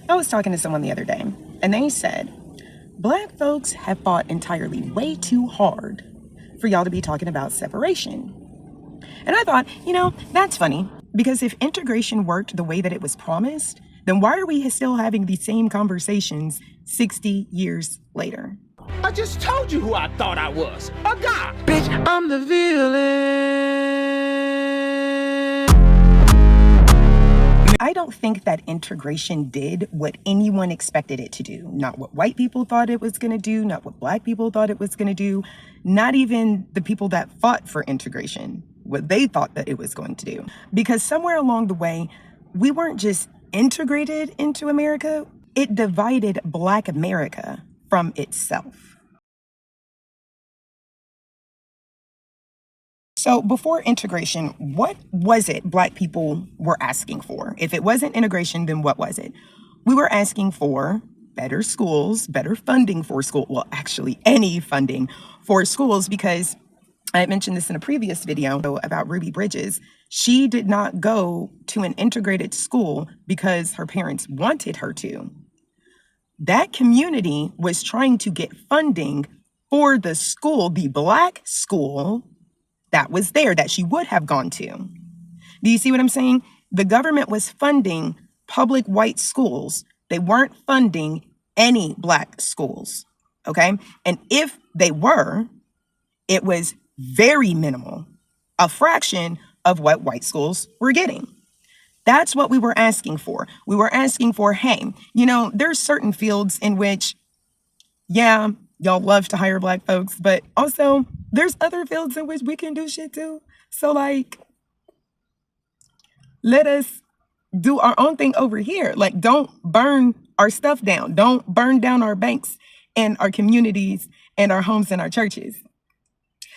I was talking to someone the other day, and they said, Black folks have fought entirely way too hard for y'all to be talking about separation. And I thought, that's funny, because if integration worked the way that it was promised, then why are we still having these same conversations 60 years later? I just told you who I thought I was, a guy. Bitch, I'm the villain. I don't think that integration did what anyone expected it to do. Not what white people thought it was going to do, not what Black people thought it was going to do, not even the people that fought for integration, what they thought that it was going to do. Because somewhere along the way, we weren't just integrated into America, it divided Black America from itself. So before integration, what was it Black people were asking for? If it wasn't integration, then what was it? We were asking for better schools, better funding for school. Well, actually, any funding for schools, because I mentioned this in a previous video about Ruby Bridges. She did not go to an integrated school because her parents wanted her to. That community was trying to get funding for the school, the Black school, that was there, that she would have gone to. Do you see what I'm saying? The government was funding public white schools. They weren't funding any Black schools, okay? And if they were, it was very minimal, a fraction of what white schools were getting. That's what we were asking for. We were asking for, hey, there's certain fields in which, yeah, y'all love to hire Black folks, but also there's other fields in which we can do shit too. So let us do our own thing over here. Don't burn our stuff down. Don't burn down our banks and our communities and our homes and our churches.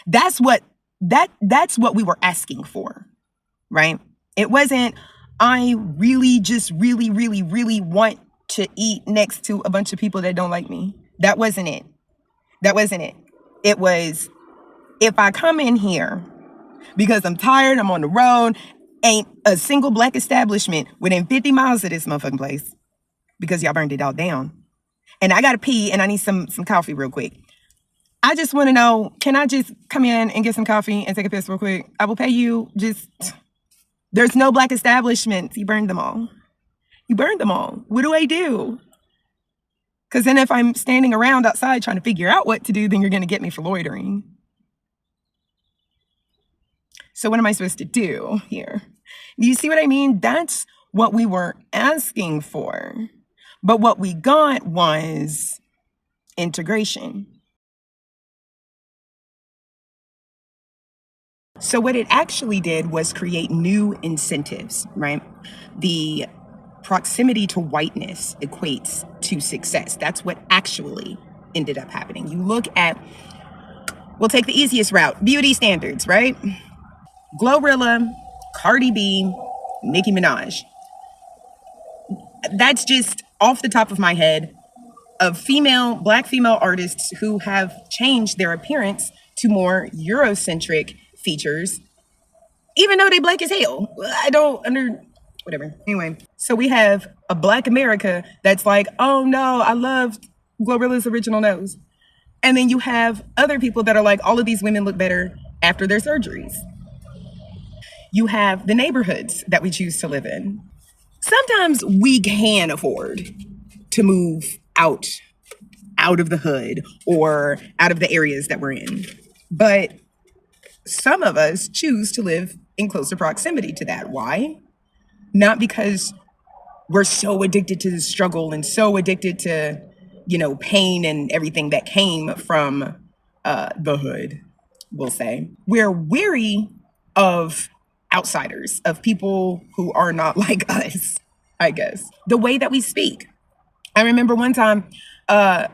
That's what we were asking for, right? It wasn't, I really just really, really, really want to eat next to a bunch of people that don't like me. That wasn't it. It was, if I come in here because I'm tired, I'm on the road, ain't a single Black establishment within 50 miles of this motherfucking place because y'all burned it all down. And I got to pee and I need some coffee real quick. I just want to know, can I just come in and get some coffee and take a piss real quick? I will pay you. There's no Black establishments. You burned them all. What do I do? Because then if I'm standing around outside trying to figure out what to do, then you're going to get me for loitering. So what am I supposed to do here? Do you see what I mean? That's what we were asking for. But what we got was integration. So what it actually did was create new incentives, right? The proximity to whiteness equates to success. That's what actually ended up happening. You look at, we'll take the easiest route, beauty standards, right? Glorilla, Cardi B, Nicki Minaj. That's just off the top of my head of Black female artists who have changed their appearance to more Eurocentric features, even though they Black as hell. Whatever. Anyway, so we have a Black America that's like, oh no, I love Glorilla's original nose. And then you have other people that are like, all of these women look better after their surgeries. You have the neighborhoods that we choose to live in. Sometimes we can afford to move out of the hood or out of the areas that we're in. But some of us choose to live in closer proximity to that. Why? Not because we're so addicted to the struggle and so addicted to, pain and everything that came from the hood, we'll say. We're weary of outsiders, of people who are not like us, I guess. The way that we speak. I remember one time, I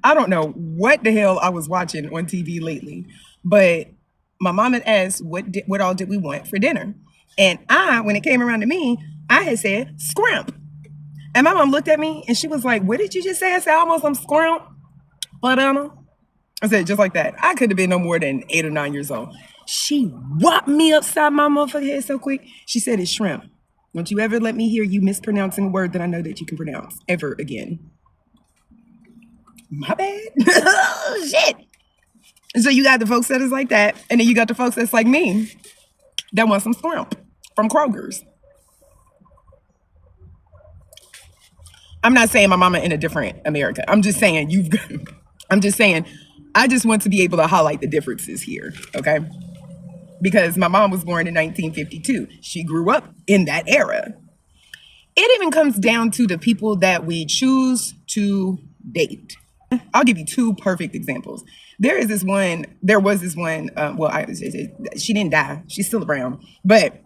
don't know what the hell I was watching on TV lately, but my mom had asked, what all did we want for dinner? And when it came around to me, I had said, scrimp. And my mom looked at me and she was like, what did you just say? I said, almost I'm scrimp. But I said, just like that. I could have been no more than 8 or 9 years old. She whopped me upside my motherfucking head so quick. She said, it's shrimp. Don't you ever let me hear you mispronouncing a word that I know that you can pronounce ever again. My bad. Oh, shit. So you got the folks that is like that, and then you got the folks that's like me that want some shrimp from Kroger's. I'm not saying my mama in a different America. I'm just saying I just want to be able to highlight the differences here, okay? Because my mom was born in 1952. She grew up in that era. It even comes down to the people that we choose to date. I'll give you two perfect examples. There was this one, she didn't die. She's still around. But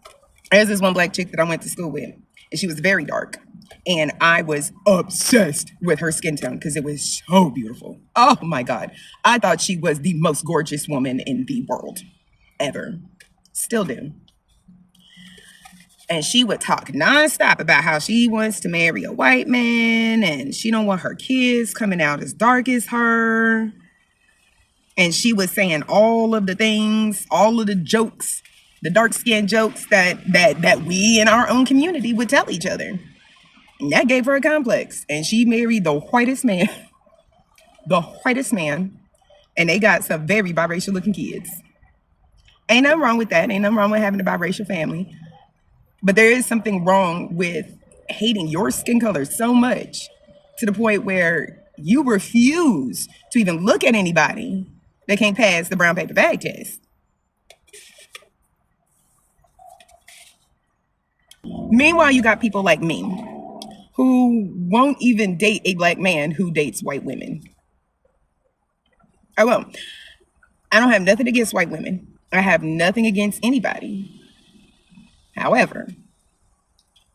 there's this one black chick that I went to school with, and she was very dark. And I was obsessed with her skin tone because it was so beautiful. Oh my God. I thought she was the most gorgeous woman in the world ever. Still do. And she would talk nonstop about how she wants to marry a white man and she don't want her kids coming out as dark as her. And she was saying all of the things, all of the jokes, the dark skin jokes that we in our own community would tell each other. And that gave her a complex. And she married the whitest man. The whitest man. And they got some very biracial looking kids. Ain't nothing wrong with that. Ain't nothing wrong with having a biracial family. But there is something wrong with hating your skin color so much to the point where you refuse to even look at anybody that can't pass the brown paper bag test. Meanwhile, you got people like me who won't even date a black man who dates white women. I won't. I don't have nothing against white women. I have nothing against anybody. However,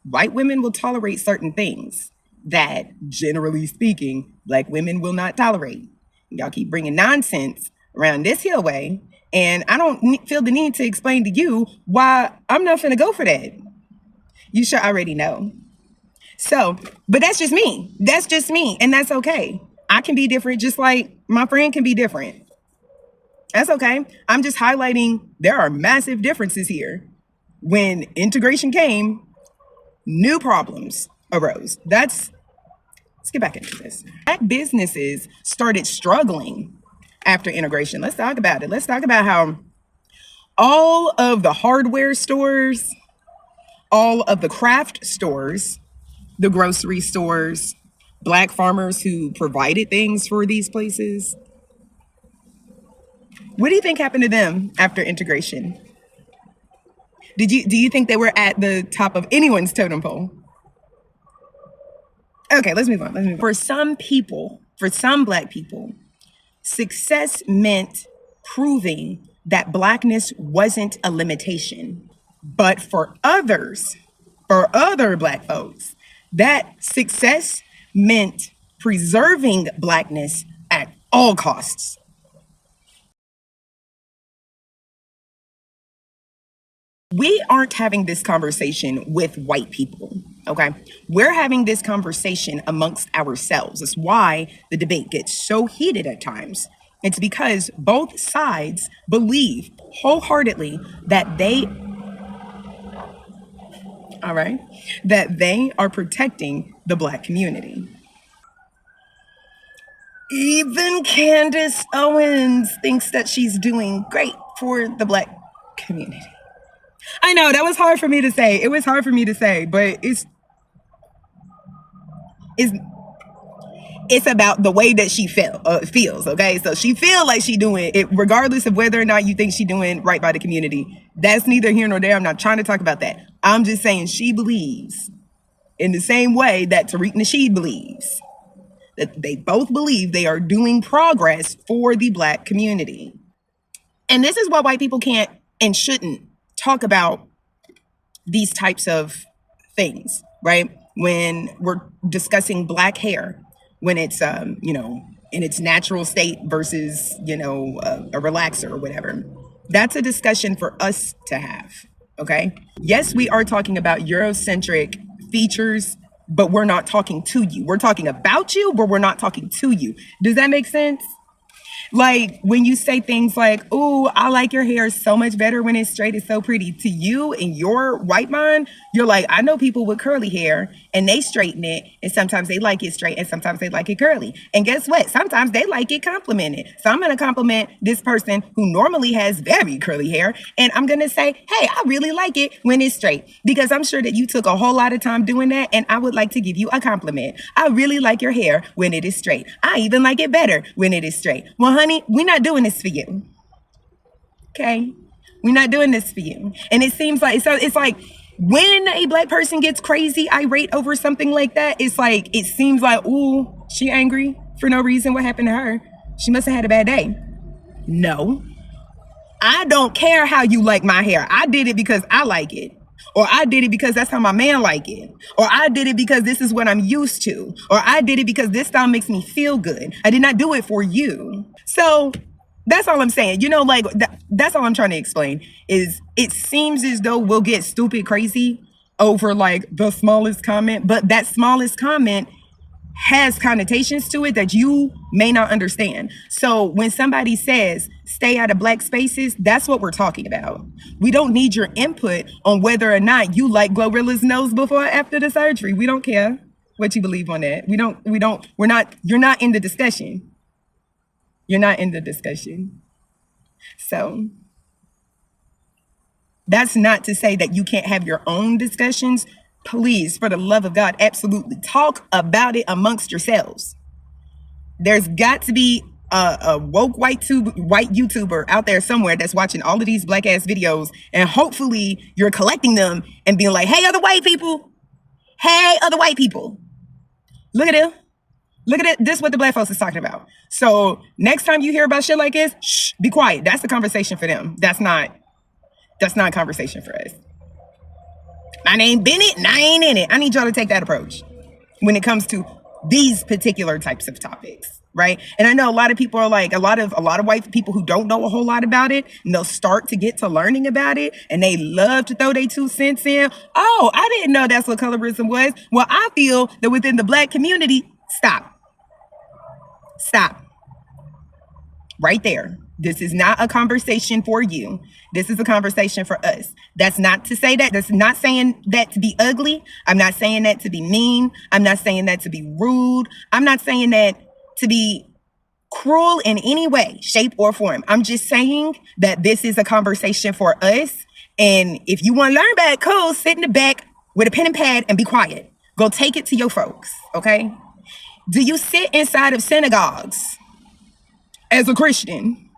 white women will tolerate certain things that, generally speaking, black women will not tolerate. Y'all keep bringing nonsense around this here way, and I don't feel the need to explain to you why I'm not finna go for that. You should already know. So, but that's just me. That's just me, and that's okay. I can be different just like my friend can be different. That's okay. I'm just highlighting there are massive differences here. When integration came, new problems arose. Let's get back into this. Black businesses started struggling after integration. Let's talk about it. Let's talk about how all of the hardware stores, all of the craft stores, the grocery stores, black farmers who provided things for these places. What do you think happened to them after integration? Do you think they were at the top of anyone's totem pole? Okay, let's move on. For some people, for some black people, success meant proving that blackness wasn't a limitation. But for others, for other black folks, that success meant preserving blackness at all costs. We aren't having this conversation with white people, okay? We're having this conversation amongst ourselves. That's why the debate gets so heated at times. It's because both sides believe wholeheartedly that they are protecting the black community. Even Candace Owens thinks that she's doing great for the black community. I know that was hard for me to say. It was hard for me to say, but it's about the way that she feels. Okay, so she feel like she doing it, regardless of whether or not you think she doing right by the community. That's neither here nor there. I'm not trying to talk about that. I'm just saying she believes in the same way that Tariq Nasheed believes that they both believe they are doing progress for the black community. And this is why white people can't and shouldn't talk about these types of things, right? When we're discussing black hair, when it's, in its natural state versus, a relaxer or whatever. That's a discussion for us to have, okay? Yes, we are talking about Eurocentric features, but we're not talking to you. We're talking about you, but we're not talking to you. Does that make sense? Like when you say things like, "Ooh, I like your hair so much better when it's straight. It's so pretty." To you in your white mind, you're like, "I know people with curly hair and they straighten it, and sometimes they like it straight and sometimes they like it curly. And guess what? Sometimes they like it complimented. So I'm going to compliment this person who normally has very curly hair, and I'm going to say, "Hey, I really like it when it's straight because I'm sure that you took a whole lot of time doing that, and I would like to give you a compliment. I really like your hair when it is straight. I even like it better when it is straight." Well, honey, we're not doing this for you. Okay? We're not doing this for you. And it seems like, so it's like when a black person gets crazy, irate over something like that, it's like, it seems like, ooh, she angry for no reason. What happened to her? She must have had a bad day. No, I don't care how you like my hair. I did it because I like it. Or I did it because that's how my man like it. Or I did it because this is what I'm used to. Or I did it because this style makes me feel good. I did not do it for you. So that's all I'm saying. You know, like that's all I'm trying to explain is it seems as though we'll get stupid crazy over like the smallest comment, but that smallest comment has connotations to it that you may not understand. So when somebody says stay out of black spaces, that's what we're talking about. We don't need your input on whether or not you like Glorilla's nose before or after the surgery. We don't care what you believe on that. You're not in the discussion. You're not in the discussion. So that's not to say that you can't have your own discussions. Please, for the love of God, absolutely talk about it amongst yourselves. There's got to be a woke white YouTuber out there somewhere that's watching all of these black ass videos, and hopefully you're collecting them and being like, "Hey, other white people, look at it, look at it. This is what the black folks is talking about." So next time you hear about shit like this, shh, be quiet. That's a conversation for them. That's not a conversation for us. My name Bennett and I ain't in it. I need y'all to take that approach when it comes to these particular types of topics, right? And I know a lot of people are like, a lot of white people who don't know a whole lot about it, and they'll start to get to learning about it, and they love to throw their 2 cents in. "Oh, I didn't know that's what colorism was." Well, I feel that within the black community, stop. Right there. This is not a conversation for you. This is a conversation for us. That's not to say that. That's not saying that to be ugly. I'm not saying that to be mean. I'm not saying that to be rude. I'm not saying that to be cruel in any way, shape, or form. I'm just saying that this is a conversation for us. And if you want to learn about it, cool, sit in the back with a pen and pad and be quiet. Go take it to your folks, okay? Do you sit inside of synagogues as a Christian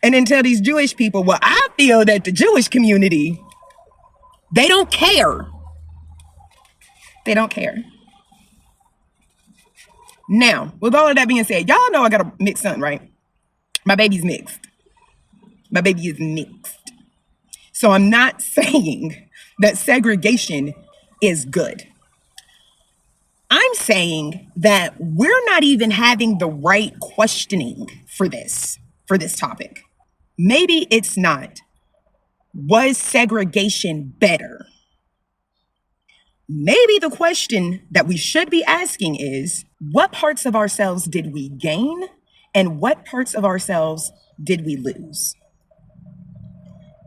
and then tell these Jewish people, "Well, I feel that the Jewish community, they don't care"? They don't care. Now, with all of that being said, y'all know I got a mixed son, right? My baby's mixed. My baby is mixed. So I'm not saying that segregation is good. I'm saying that we're not even having the right questioning for this topic. Maybe it's not, was segregation better? Maybe the question that we should be asking is, what parts of ourselves did we gain and what parts of ourselves did we lose?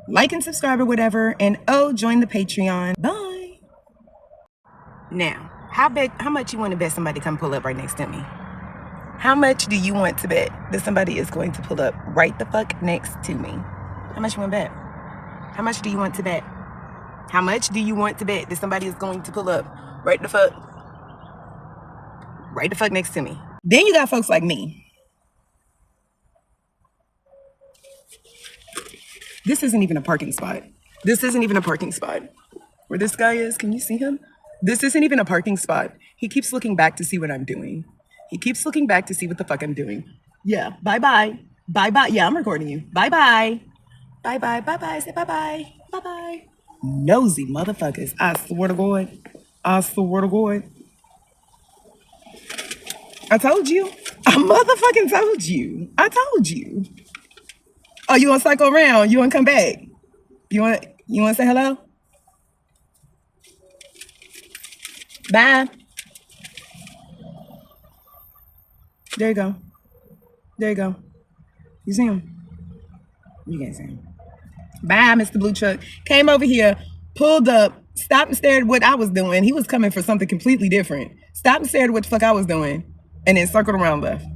Like and subscribe or whatever, and join the Patreon. Bye. Now, how much you want to bet somebody come pull up right next to me? How much do you want to bet that somebody is going to pull up right the fuck next to me? How much you want to bet? How much do you want to bet? How much do you want to bet that somebody is going to pull up right the fuck next to me? Then you got folks like me. This isn't even a parking spot. Where this guy is, can you see him? This isn't even a parking spot. He keeps looking back to see what I'm doing. He keeps looking back to see what the fuck I'm doing. Yeah, bye-bye. Bye-bye. Yeah, I'm recording you. Bye-bye. Bye-bye. Bye-bye. Say bye-bye. Bye-bye. Nosy motherfuckers. I swear to God. I told you. I motherfucking told you. I told you. Oh, you want to cycle around? You want to come back? You want to say hello? Bye. There you go. You see him? You can't see him. Bye, Mr. Blue Truck. Came over here, pulled up, stopped and stared at what I was doing. He was coming for something completely different. Stopped and stared at what the fuck I was doing, and then circled around left.